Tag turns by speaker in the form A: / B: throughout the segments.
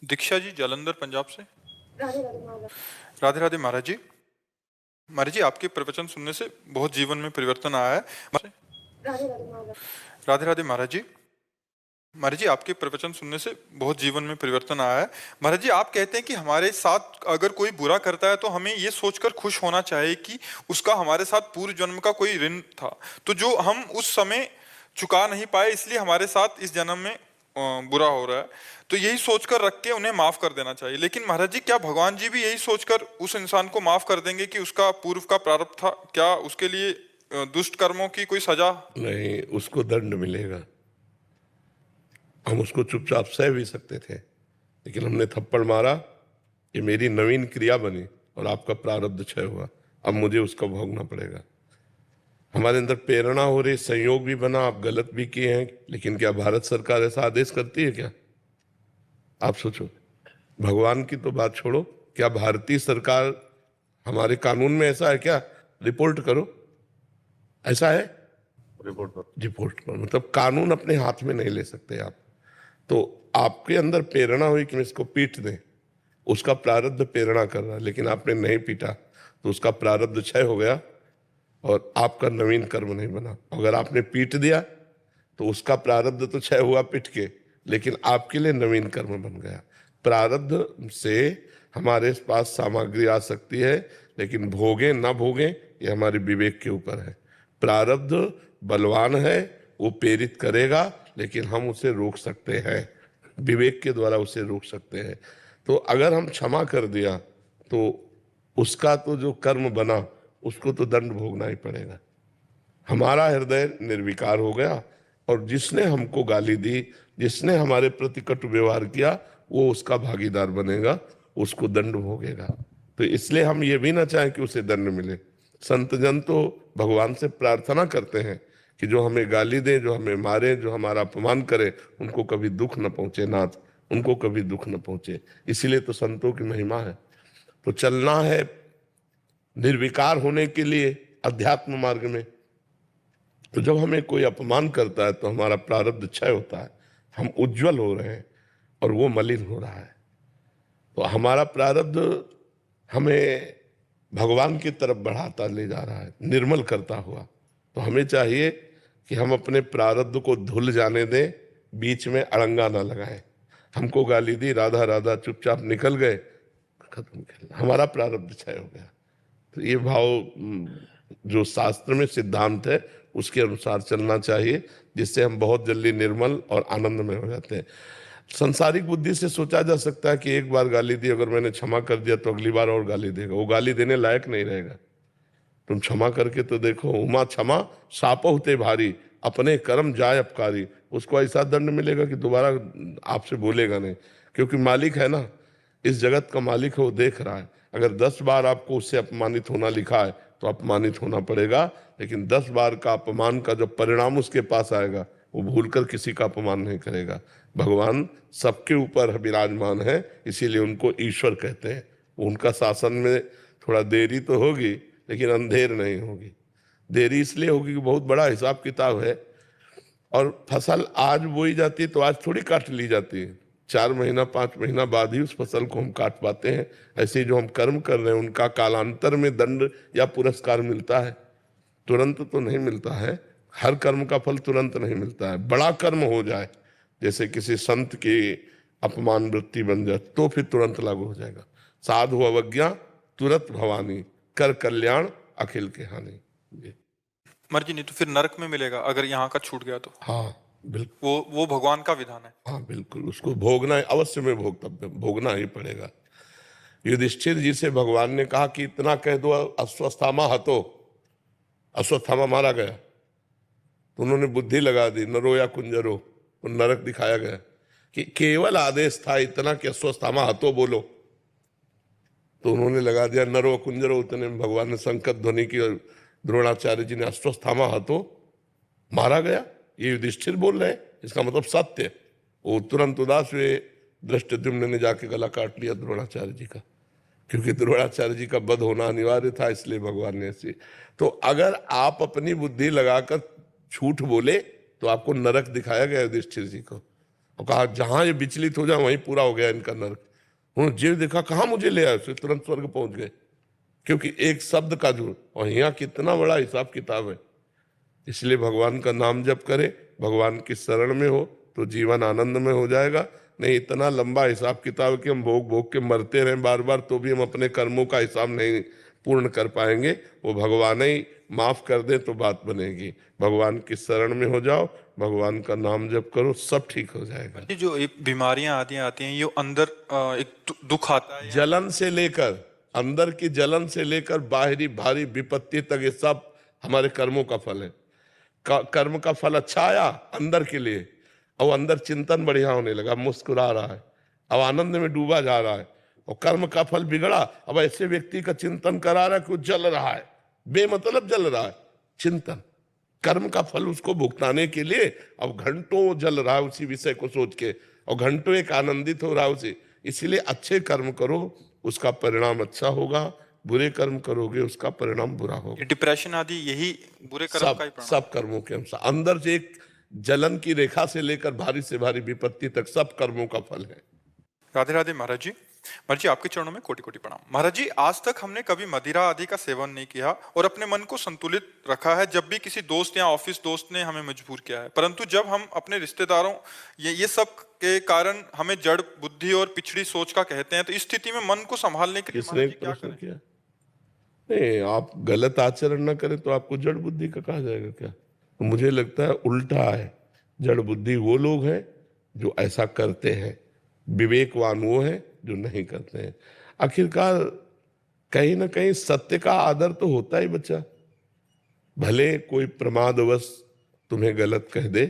A: दीक्षा जी जालंधर पंजाब से।
B: राधे राधे महाराज।
A: राधे राधे महाराज जी। महाराज जी आपके प्रवचन सुनने से बहुत जीवन में परिवर्तन आया है।
B: राधे राधे महाराज।
A: राधे राधे महाराज जी। महाराज जी आपके प्रवचन सुनने से बहुत जीवन में परिवर्तन आया है। महाराज जी आप कहते हैं कि हमारे साथ अगर कोई बुरा करता है तो हमें ये सोचकर खुश होना चाहिए कि उसका हमारे साथ पूर्व जन्म का कोई ऋण था, तो जो हम उस समय चुका नहीं पाए इसलिए हमारे साथ इस जन्म में बुरा हो रहा है, तो यही सोचकर रख के उन्हें माफ कर देना चाहिए। लेकिन महाराज जी क्या भगवान जी भी यही सोचकर उस इंसान को माफ कर देंगे कि उसका पूर्व का प्रारब्ध था? क्या उसके लिए दुष्ट कर्मों की कोई सजा
C: नहीं, उसको दंड मिलेगा। हम उसको चुपचाप सह भी सकते थे, लेकिन हमने थप्पड़ मारा, ये मेरी नवीन क्रिया बनी और आपका प्रारब्ध क्षय हुआ, अब मुझे उसका भोगना पड़ेगा। हमारे अंदर प्रेरणा हो रही, संयोग भी बना, आप गलत भी किए हैं, लेकिन क्या भारत सरकार ऐसा आदेश करती है क्या? आप सोचो, भगवान की तो बात छोड़ो, क्या भारतीय सरकार, हमारे कानून में ऐसा है क्या? रिपोर्ट करो, ऐसा है? रिपोर्ट करो, मतलब कानून अपने हाथ में नहीं ले सकते आप। तो आपके अंदर प्रेरणा हुई कि इसको पीट दें, उसका प्रारब्ध प्रेरणा कर रहा है, लेकिन आपने नहीं पीटा तो उसका प्रारब्ध क्षय हो गया और आपका नवीन कर्म नहीं बना। अगर आपने पीट दिया तो उसका प्रारब्ध तो क्षय हुआ पीट के, लेकिन आपके लिए नवीन कर्म बन गया। प्रारब्ध से हमारे पास सामग्री आ सकती है, लेकिन भोगे ना भोगे ये हमारे विवेक के ऊपर है। प्रारब्ध बलवान है, वो प्रेरित करेगा, लेकिन हम उसे रोक सकते हैं, विवेक के द्वारा उसे रोक सकते हैं। तो अगर हम क्षमा कर दिया तो उसका तो जो कर्म बना उसको तो दंड भोगना ही पड़ेगा। हमारा हृदय निर्विकार हो गया और जिसने हमको गाली दी, जिसने हमारे प्रति कटु व्यवहार किया, वो उसका भागीदार बनेगा, उसको दंड भोगेगा। तो इसलिए हम ये भी ना चाहें कि उसे दंड मिले। संत जन तो भगवान से प्रार्थना करते हैं कि जो हमें गाली दे, जो हमें मारे, जो हमारा अपमान करे, उनको कभी दुख न पहुंचे नाथ, उनको कभी दुख न पहुंचे। इसीलिए तो संतों की महिमा है। तो चलना है निर्विकार होने के लिए अध्यात्म मार्ग में। तो जब हमें कोई अपमान करता है तो हमारा प्रारब्ध क्षय होता है, हम उज्जवल हो रहे हैं और वो मलिन हो रहा है। तो हमारा प्रारब्ध हमें भगवान की तरफ बढ़ाता ले जा रहा है, निर्मल करता हुआ। तो हमें चाहिए कि हम अपने प्रारब्ध को धुल जाने दें, बीच में अड़ंगा ना लगाएं। हमको गाली दी, राधा राधा, चुपचाप निकल गए, खत्म खेलना, हमारा प्रारब्ध क्षय हो गया। तो ये भाव जो शास्त्र में सिद्धांत है उसके अनुसार चलना चाहिए, जिससे हम बहुत जल्दी निर्मल और आनंद में हो जाते हैं। संसारिक बुद्धि से सोचा जा सकता है कि एक बार गाली दी, अगर मैंने क्षमा कर दिया तो अगली बार और गाली देगा, वो गाली देने लायक नहीं रहेगा। तुम क्षमा करके तो देखो, उमा क्षमा साप होते भारी, अपने कर्म जाय अपकारी। उसको ऐसा दंड मिलेगा कि दोबारा आपसे बोलेगा नहीं, क्योंकि मालिक है ना, इस जगत का मालिक है, वो देख रहा है। अगर 10 बार आपको उससे अपमानित होना लिखा है तो अपमानित होना पड़ेगा, लेकिन 10 बार का अपमान का जो परिणाम उसके पास आएगा वो भूलकर किसी का अपमान नहीं करेगा। भगवान सबके ऊपर विराजमान है, इसीलिए उनको ईश्वर कहते हैं। उनका शासन में थोड़ा देरी तो होगी, लेकिन अंधेर नहीं होगी। देरी इसलिए होगी कि बहुत बड़ा हिसाब किताब है, और फसल आज बोई जाती है तो आज थोड़ी काट ली जाती है, 4 महीना 5 महीना बाद ही उस फसल को हम काट पाते हैं। ऐसे जो हम कर्म कर रहे हैं उनका कालांतर में दंड या पुरस्कार मिलता है, तुरंत तो नहीं मिलता है। हर कर्म का फल तुरंत नहीं मिलता है। बड़ा कर्म हो जाए, जैसे किसी संत की अपमान वृत्ति बन जाए, तो फिर तुरंत लागू हो जाएगा। साधु अवज्ञा तुरंत भवानी, कर कल्याण अखिल के हानि।
A: मर्जी नहीं तो फिर नरक में मिलेगा अगर यहाँ का छूट गया तो?
C: हाँ बिल्कुल,
A: वो भगवान का विधान है।
C: हाँ बिल्कुल, उसको भोगना है, अवश्य में भोगना ही पड़ेगा। युधिष्ठिर जी से भगवान ने कहा कि इतना कह दो अश्वत्थामा हतो, अश्वत्थामा मारा गया, तो उन्होंने बुद्धि लगा दी, नरो या कुंजरो, तो नरक दिखाया गया। कि केवल आदेश था इतना कि अश्वत्थामा हतो बोलो, तो उन्होंने लगा दिया नरो कुंजरो। उतने में भगवान ने संकट ध्वनि की और द्रोणाचार्य जी ने अश्वत्थामा हतो, मारा गया। ये युधिष्ठिर बोल रहे हैं, इसका मतलब सत्य। वो तुरंत उदास हुए, धृष्टद्युम्न ने जाके गला काट लिया द्रोणाचार्य जी का, क्योंकि द्रोणाचार्य जी का वध होना अनिवार्य था, इसलिए भगवान ने ऐसे। तो अगर आप अपनी बुद्धि लगाकर झूठ बोले तो आपको नरक दिखाया गया युधिष्ठिर जी को, और कहा जहां ये विचलित हो जाए वहीं पूरा हो गया इनका नर्क। उन्होंने जीव देखा, कहाँ मुझे ले आए, तुरंत स्वर्ग पहुंच गए, क्योंकि एक शब्द का जो, और यहाँ कितना बड़ा हिसाब किताब है। इसलिए भगवान का नाम जप करे, भगवान की शरण में हो तो जीवन आनंद में हो जाएगा। नहीं इतना लंबा हिसाब किताब कि हम भोग भोग के मरते रहें बार बार तो भी हम अपने कर्मों का हिसाब नहीं पूर्ण कर पाएंगे। वो भगवान ही माफ कर दे तो बात बनेगी। भगवान की शरण में हो जाओ, भगवान का नाम जप करो, सब ठीक हो जाएगा।
A: ये जो ये बीमारियां आती हैं, ये अंदर एक दुख आता है।
C: जलन से लेकर, अंदर की जलन से लेकर बाहरी भारी विपत्ति तक, ये सब हमारे कर्मों का फल है। कर्म का फल अच्छा आया अंदर के लिए, और अंदर चिंतन बढ़िया होने लगा, मुस्कुरा रहा है, अब आनंद में डूबा जा रहा है। और कर्म का फल बिगड़ा, अब ऐसे व्यक्ति का चिंतन करा रहा है कि वो जल रहा है, बेमतलब जल रहा है। चिंतन कर्म का फल उसको भुगताने के लिए अब घंटों जल रहा है उसी विषय को सोच के, और घंटों एक आनंदित हो रहा है उसे। इसीलिए अच्छे कर्म करो, उसका परिणाम अच्छा होगा, बुरे कर्म करोगे उसका परिणाम बुरा होगा।
A: डिप्रेशन आदि यही बुरे कर्म का ही परिणाम।
C: सब कर्मों के अनुसार, अंदर से एक जलन की रेखा से लेकर भारी से भारी विपत्ति तक सब कर्मों का फल है।
A: राधे राधे महाराज जी। महाराज जी आपके चरणों में कोटि कोटि प्रणाम। महाराज जी आज तक हमने कभी मदिरा आदि का सेवन नहीं किया और अपने मन को संतुलित रखा है जब भी किसी दोस्त या ऑफिस दोस्त ने हमें मजबूर किया है, परंतु जब हम अपने रिश्तेदारों ये सब के कारण हमें जड़ बुद्धि और पिछड़ी सोच का कहते हैं, तो इस स्थिति में मन को संभालने के लिए
C: किसने
A: क्या
C: प्रश्न
A: करें?
C: किया? नहीं, आप गलत आचरण न करें तो आपको जड़ बुद्धि का कहा जाएगा क्या? तो मुझे लगता है उल्टा है। जड़ बुद्धि वो लोग हैं जो ऐसा करते हैं, विवेकवान वो है जो नहीं करते हैं। आखिरकार कहीं ना कहीं सत्य का आदर तो होता ही बच्चा। भले कोई प्रमादवश तुम्हें गलत कह दे,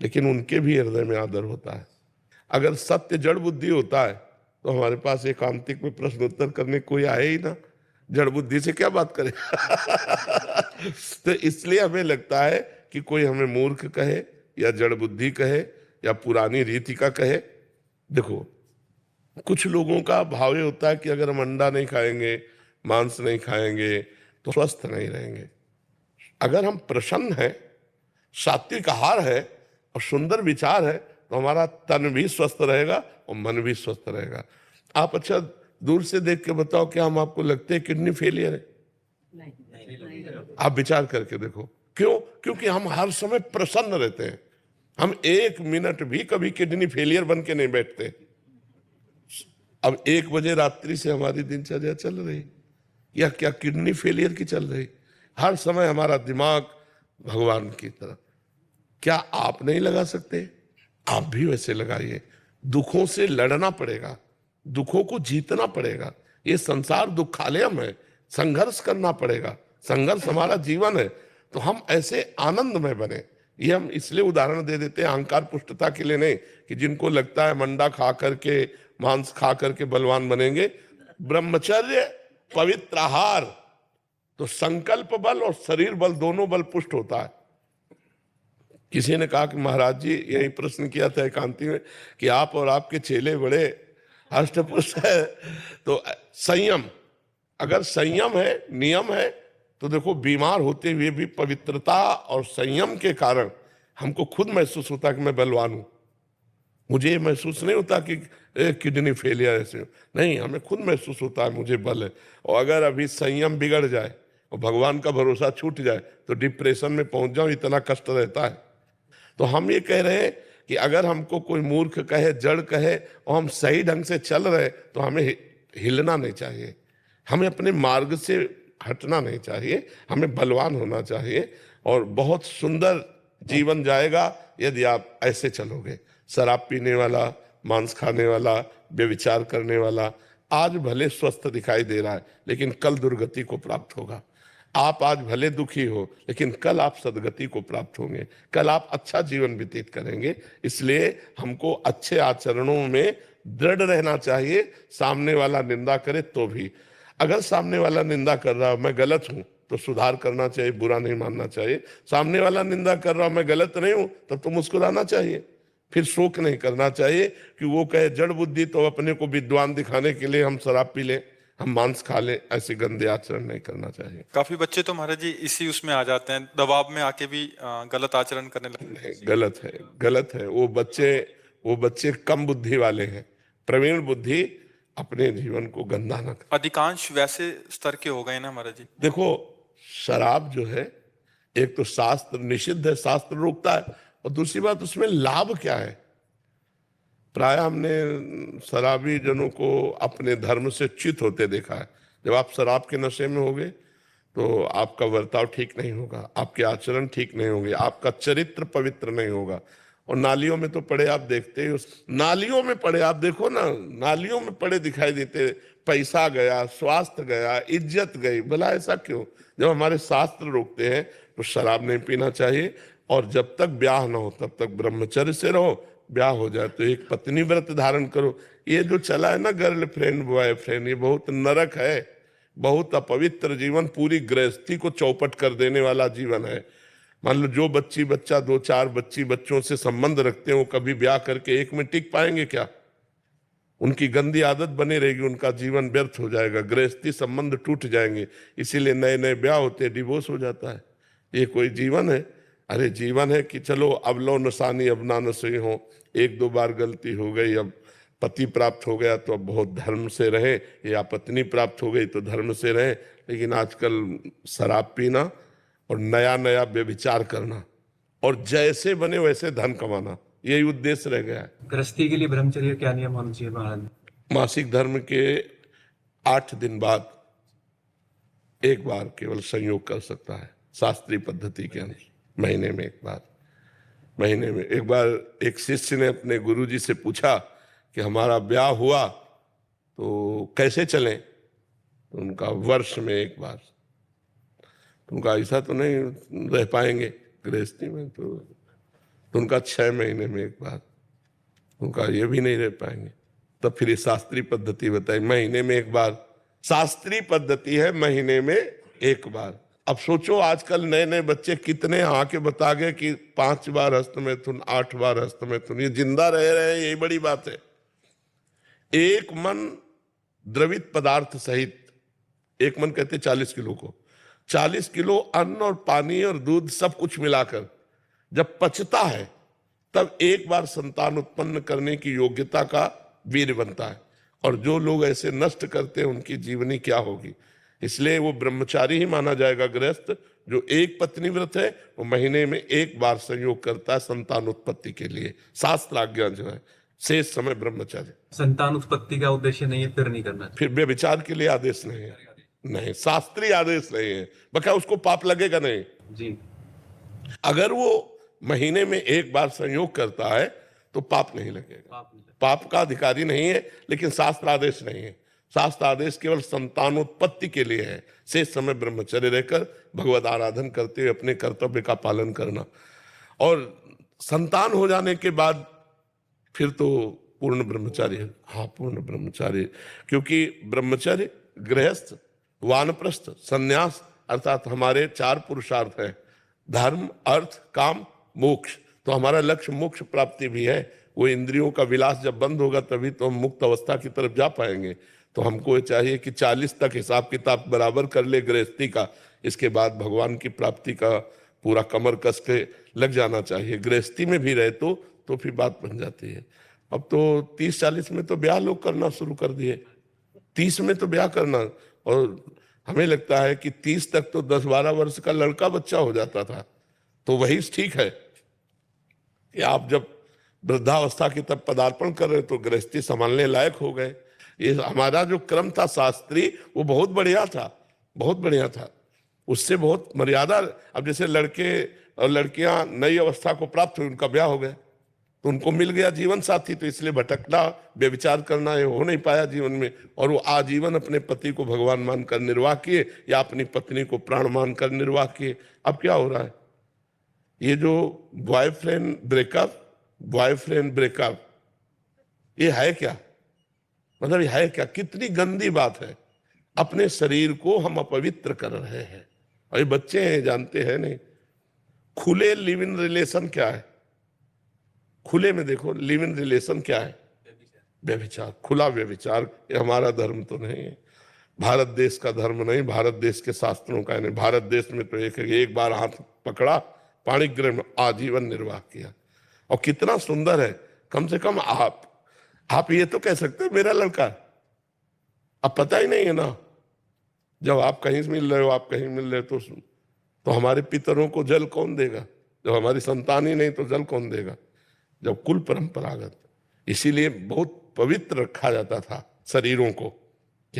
C: लेकिन उनके भी हृदय में आदर होता है। अगर सत्य जड़ बुद्धि होता है तो हमारे पास एकांतिक में प्रश्न उत्तर करने कोई आए ही ना, जड़ बुद्धि से क्या बात करे। तो इसलिए हमें लगता है कि कोई हमें मूर्ख कहे या जड़ बुद्धि कहे या पुरानी रीति का कहे। देखो कुछ लोगों का भाव ये होता है कि अगर हम अंडा नहीं खाएंगे, मांस नहीं खाएंगे तो स्वस्थ नहीं रहेंगे। अगर हम प्रसन्न हैं, सात्विक आहार है और सुंदर विचार है तो हमारा तन भी स्वस्थ रहेगा और मन भी स्वस्थ रहेगा। आप अच्छा दूर से देख के बताओ, क्या हम आपको लगते हैं किडनी फेलियर है? नहीं। आप विचार करके देखो, क्यों? क्योंकि हम हर समय प्रसन्न रहते हैं। हम एक मिनट भी कभी किडनी फेलियर बन के नहीं बैठते। अब 1 बजे रात्रि से हमारी दिनचर्या चल रही, या क्या किडनी फेलियर की चल रही? हर समय हमारा दिमाग भगवान की तरफ। क्या आप नहीं लगा सकते? आप भी वैसे लगाइए। दुखों से लड़ना पड़ेगा, दुखों को जीतना पड़ेगा। ये संसार दुखालयम है, संघर्ष करना पड़ेगा। संघर्ष हमारा जीवन है, तो हम ऐसे आनंद में बने। ये हम इसलिए उदाहरण दे देते हैं अहंकार पुष्टता के लिए नहीं, कि जिनको लगता है मंडा खा करके, मांस खा करके बलवान बनेंगे। ब्रह्मचर्य, पवित्र आहार, तो संकल्प बल और शरीर बल दोनों बल पुष्ट होता है। किसी ने कहा कि महाराज जी, यही प्रश्न किया था एकांती में, कि आप और आपके चेले बड़े अष्टपुरुष है, तो संयम, अगर संयम है, नियम है, तो देखो बीमार होते हुए भी पवित्रता और संयम के कारण हमको खुद महसूस होता कि मैं बलवान हूं। मुझे ये महसूस नहीं होता कि किडनी फेलियर ऐसे, नहीं, हमें खुद महसूस होता है मुझे बल है। और अगर अभी संयम बिगड़ जाए और भगवान का भरोसा छूट जाए तो डिप्रेशन में पहुंच जाओ, इतना कष्ट रहता है। तो हम ये कह रहे हैं कि अगर हमको कोई मूर्ख कहे, जड़ कहे, और हम सही ढंग से चल रहे तो हमें हिलना नहीं चाहिए, हमें अपने मार्ग से हटना नहीं चाहिए, हमें बलवान होना चाहिए। और बहुत सुंदर जीवन जाएगा यदि आप ऐसे चलोगे। शराब पीने वाला, मांस खाने वाला, व्यभिचार करने वाला आज भले स्वस्थ दिखाई दे रहा है, लेकिन कल दुर्गति को प्राप्त होगा। आप आज भले दुखी हो, लेकिन कल आप सदगति को प्राप्त होंगे, कल आप अच्छा जीवन व्यतीत करेंगे। इसलिए हमको अच्छे आचरणों में दृढ़ रहना चाहिए। सामने वाला निंदा करे तो भी, अगर सामने वाला निंदा कर रहा है मैं गलत हूं तो सुधार करना चाहिए, बुरा नहीं मानना चाहिए। सामने वाला निंदा कर रहा मैं गलत नहीं हूं, तब तो मुस्कुराना चाहिए, फिर शोक नहीं करना चाहिए कि वो कहे जड़ बुद्धि, तो अपने को विद्वान दिखाने के लिए हम शराब पी लें, हम मांस खा लें। ऐसे गंदे आचरण नहीं करना चाहिए।
A: काफी बच्चे तो महाराज जी इसी उसमें आ जाते हैं, दबाव में आके भी गलत आचरण करने लगते हैं।
C: गलत है, गलत है। वो वो बच्चे कम बुद्धि वाले हैं। प्रवीण बुद्धि अपने जीवन को गंदा न करे।
A: अधिकांश वैसे स्तर के हो गए ना महाराज जी।
C: देखो, शराब जो है, एक तो शास्त्र निषिद्ध है, शास्त्र रोकता है, और दूसरी बात उसमें लाभ क्या है। प्राय हमने शराबी जनों को अपने धर्म से च्युत होते देखा है। जब आप शराब के नशे में होगे तो आपका बर्ताव ठीक नहीं होगा, आपके आचरण ठीक नहीं होंगे, आपका चरित्र पवित्र नहीं होगा। और नालियों में तो पड़े आप देखते ही, उस नालियों में पड़े आप देखो ना, नालियों में पड़े दिखाई देते, पैसा गया, स्वास्थ्य गया, इज्जत गई। भला ऐसा क्यों? जब हमारे शास्त्र रोकते हैं तो शराब नहीं पीना चाहिए, और जब तक ब्याह ना हो तब तक ब्रह्मचर्य से रहो। ब्याह हो जाए तो एक पत्नी व्रत धारण करो। ये जो चला है ना गर्लफ्रेंड बॉयफ्रेंड, ये बहुत नरक है, बहुत अपवित्र जीवन, पूरी गृहस्थी को चौपट कर देने वाला जीवन है। मान लो जो बच्ची बच्चा 2-4 बच्ची बच्चों से संबंध रखते हैं, वो कभी ब्याह करके एक में टिक पाएंगे क्या? उनकी गंदी आदत बनी रहेगी, उनका जीवन व्यर्थ हो जाएगा, गृहस्थी संबंध टूट जाएंगे। इसीलिए नए नए ब्याह होते हैं, डिवोर्स हो जाता है। ये कोई जीवन है? अरे जीवन है कि चलो अब लो नसानी अब ना नशे हो, 1-2 बार गलती हो गई, अब पति प्राप्त हो गया तो अब बहुत धर्म से रहे, या पत्नी प्राप्त हो गई तो धर्म से रहे। लेकिन आजकल शराब पीना और नया नया व्यभिचार करना और जैसे बने वैसे धन कमाना, यही उद्देश्य रह गया है।
D: गृहस्थी के लिए ब्रह्मचर्य क्या नियम होना चाहिए महाराज?
C: मासिक धर्म के 8 दिन बाद एक बार केवल संयोग कर सकता है, शास्त्रीय पद्धति के अनुसार। महीने में एक बार एक शिष्य ने अपने गुरुजी से पूछा कि हमारा ब्याह हुआ तो कैसे चलें? तो उनका वर्ष में एक बार। तो उनका ऐसा तो नहीं रह पाएंगे गृहस्थी में, तो उनका 6 महीने में एक बार। उनका ये भी नहीं रह पाएंगे। तब फिर ये शास्त्रीय पद्धति बताई, महीने में एक बार। शास्त्रीय पद्धति है महीने में एक बार। अब सोचो आजकल नए नए बच्चे कितने आके बता गए कि 5 बार हस्तमैथुन, 8 बार हस्तमैथुन। ये जिंदा रह रहे हैं, यही बड़ी बात है। एक मन द्रवित पदार्थ सहित, एक मन कहते 40 किलो को, 40 किलो अन्न और पानी और दूध सब कुछ मिलाकर जब पचता है तब एक बार संतान उत्पन्न करने की योग्यता का वीर बनता है। और जो लोग ऐसे नष्ट करते हैं उनकी जीवनी क्या होगी। इसलिए वो ब्रह्मचारी ही माना जाएगा गृहस्थ जो एक पत्नी व्रत है, वो महीने में एक बार संयोग करता है संतान उत्पत्ति के लिए। शास्त्र आज्ञा जो है, शेष समय ब्रह्मचार्य।
D: संतान उत्पत्ति का उद्देश्य नहीं है, फिर नहीं करना।
C: फिर व्यभिचार के लिए आदेश नहीं है, नहीं शास्त्रीय आदेश नहीं है, बका उसको पाप लगेगा नहीं
D: जी।
C: अगर वो महीने में एक बार संयोग करता है तो पाप नहीं लगेगा, पाप का अधिकारी नहीं है। लेकिन शास्त्र आदेश नहीं है, शास्त्र आदेश केवल संतानोत्पत्ति के लिए है। शेष समय ब्रह्मचर्य रहकर भगवत आराधन करते हुए अपने कर्तव्य का पालन करना। और संतान हो जाने के बाद फिर तो पूर्ण ब्रह्मचार्य। हाँ, पूर्ण ब्रह्मचार्य, क्योंकि ब्रह्मचर्य, गृहस्थ, वानप्रस्थ, संन्यास अर्थात हमारे 4 पुरुषार्थ हैं, धर्म, अर्थ, काम, मोक्ष। तो हमारा लक्ष्य मोक्ष प्राप्ति भी है। वो इंद्रियों का विलास जब बंद होगा तभी तो हम मुक्त अवस्था की तरफ जा पाएंगे। तो हमको चाहिए कि 40 तक हिसाब किताब बराबर कर ले गृहस्थी का, इसके बाद भगवान की प्राप्ति का पूरा कमर कस के लग जाना चाहिए। गृहस्थी में भी रहे तो फिर बात बन जाती है। अब तो 30-40 में तो ब्याह लोग करना शुरू कर दिए, 30 में तो ब्याह करना। और हमें लगता है कि 30 तक तो 10-12 वर्ष का लड़का बच्चा हो जाता था। तो वही ठीक है कि आप जब वृद्धावस्था की तब पदार्पण कर रहे तो गृहस्थी संभालने लायक हो गए। ये हमारा जो क्रम था शास्त्री, वो बहुत बढ़िया था, बहुत बढ़िया था। उससे बहुत मर्यादा। अब जैसे लड़के और लड़कियां नई अवस्था को प्राप्त हुई, उनका ब्याह हो गया तो उनको मिल गया जीवन साथी, तो इसलिए भटकना, व्यभिचार करना ये हो नहीं पाया जीवन में। और वो आजीवन अपने पति को भगवान मानकर निर्वाह किए या अपनी पत्नी को प्राण मानकर निर्वाह किए। अब क्या हो रहा है, ये जो बॉयफ्रेंड ब्रेकअप, ये है क्या? मतलब ये है क्या? कितनी गंदी बात है। अपने शरीर को हम अपवित्र कर रहे हैं। और ये बच्चे हैं, जानते हैं नहीं। खुले लिव इन रिलेशन क्या है? खुले में देखो, लिव इन रिलेशन क्या है? व्यभिचार, खुला व्यभिचार। ये हमारा धर्म तो नहीं है, भारत देश का धर्म नहीं, भारत देश के शास्त्रों का नहीं। भारत देश में तो एक बार हाथ पकड़ा, पाणिग्रह में आजीवन निर्वाह किया। और कितना सुंदर है, कम से कम आप ये तो कह सकते हैं मेरा लड़का। अब पता ही नहीं है ना, जब आप कहीं से मिल रहे हो, आप कहीं मिल रहे हो, तो हमारे पितरों को जल कौन देगा? जब हमारी संतान ही नहीं तो जल कौन देगा? जब कुल परंपरागत, इसीलिए बहुत पवित्र रखा जाता था शरीरों को कि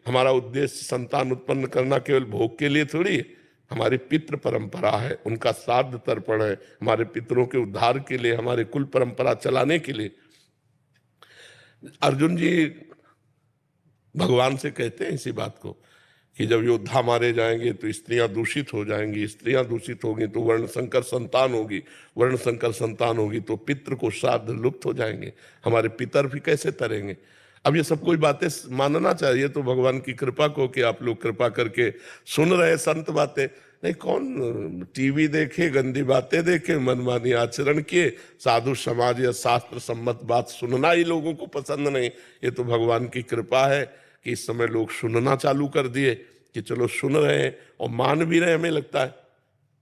C: हमारा उद्देश्य संतान उत्पन्न करना केवल भोग के लिए थोड़ी है, हमारी पितृ परंपरा है, उनका श्राद्ध तर्पण है, हमारे पितरों के उद्धार के लिए, हमारे कुल परंपरा चलाने के लिए। अर्जुन जी भगवान से कहते हैं इसी बात को कि जब योद्धा मारे जाएंगे तो स्त्रियां दूषित हो जाएंगी, स्त्रियां दूषित होगी तो वर्ण संकर संतान होगी, वर्ण संकर संतान होगी तो पितृ को श्राद्ध लुप्त हो जाएंगे, हमारे पितर भी कैसे तरेंगे। अब ये सब कोई बातें मानना चाहिए तो भगवान की कृपा को कि आप लोग कृपा करके सुन रहे संत बातें। नहीं, कौन टीवी देखे, गंदी बातें देखे, मनमानी आचरण किए, साधु समाज या शास्त्र सम्मत बात सुनना ही लोगों को पसंद नहीं। ये तो भगवान की कृपा है कि इस समय लोग सुनना चालू कर दिए कि चलो सुन रहे हैं और मान भी रहे, हमें लगता है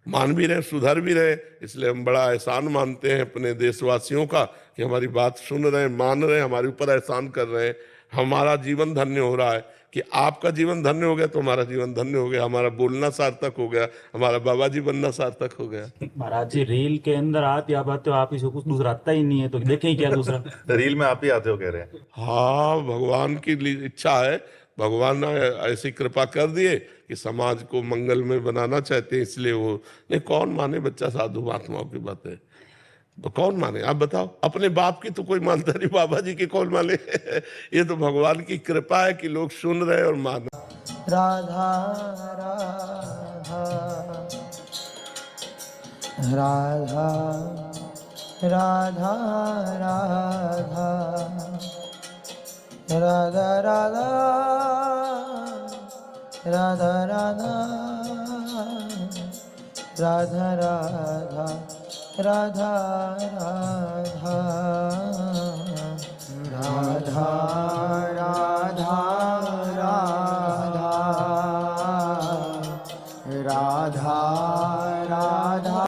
C: मान भी रहे, सुधर भी रहे। इसलिए हम बड़ा एहसान मानते हैं अपने देशवासियों का कि हमारी बात सुन रहे हैं, मान रहे हैं, हमारे ऊपर एहसान कर रहे हैं। हमारा जीवन धन्य हो रहा है कि आपका जीवन धन्य हो गया तो हमारा जीवन धन्य हो गया, हमारा बोलना सार्थक हो गया, हमारा बाबा जी बनना सार्थक हो गया।
E: महाराज जी रील के अंदर आप या बात हो, आप ही से कुछ दूसरा आता ही नहीं है, तो देखें क्या दूसरा।
F: रील में आप ही आते हो कह रहे हैं।
C: हाँ, भगवान की इच्छा है, भगवान ने ऐसी कृपा कर दिए कि समाज को मंगल में बनाना चाहते हैं, इसलिए वो नहीं। कौन माने बच्चा साधु महात्माओं की बातें, तो कौन माने? आप बताओ, अपने बाप की तो कोई मानता नहीं, बाबा जी की कौन माने? ये तो भगवान की कृपा है कि लोग सुन रहे और मान।
G: राधा राधा राधा राधा राधा राधा राधा राधा राधा राधा राधा राधा